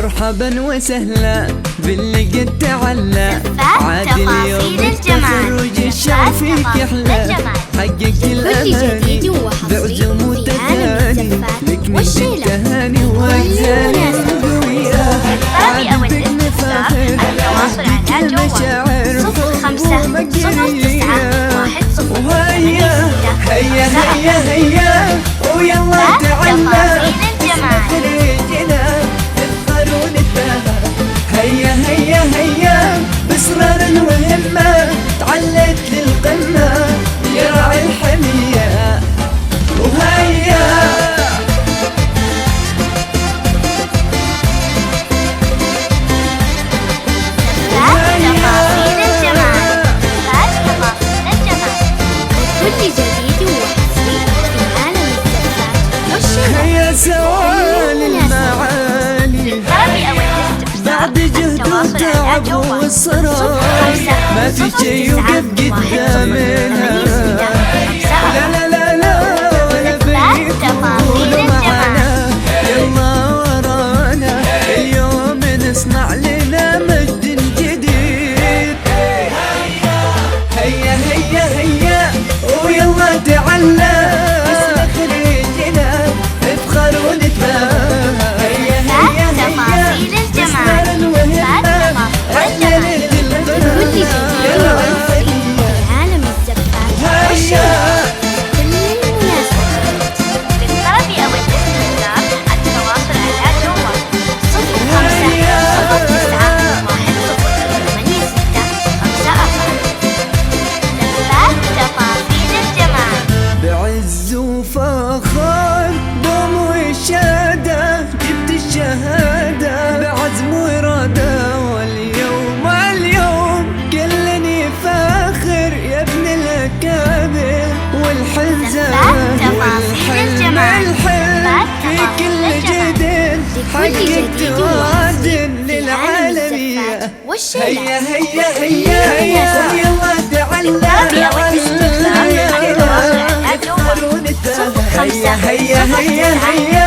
مرحبا وسهلا باللي قد تعلى، عاد اليوم التخرج الشعر فيك يحلى، حقق الأماني بعز المتثاني، لك نهدي التهاني وأجزاني القوية، عاد بك نفاخر عاد المشاعر حب ومقرية. وهيا هيا هيا هيا ويلا تعلى، خريجنا نفخر ونتباهى، هيا هيا هيا بإصرار وهمة، تعلت للقمة يا راعي الحمية. وهيا هيا سوالي المعالي بعد جهد وتعب واصرار، ما في شي يوقف قدامنا، لا لا لا لا ولا بيك قولوا معانا، يلا ورانا اليوم نصنع لنا مجد جديد. هيا هيا هيا ويلا تعلى، بعز وفخر دوم وشادة جبت الشهادة بعزم وإرادة، واليوم كلني فاخر يا ابن الأكابر، والحلم في كل جدل حققت وعد للعالمية. هيا هيا هيا هيا يلا تعلى، هيا هيا هيا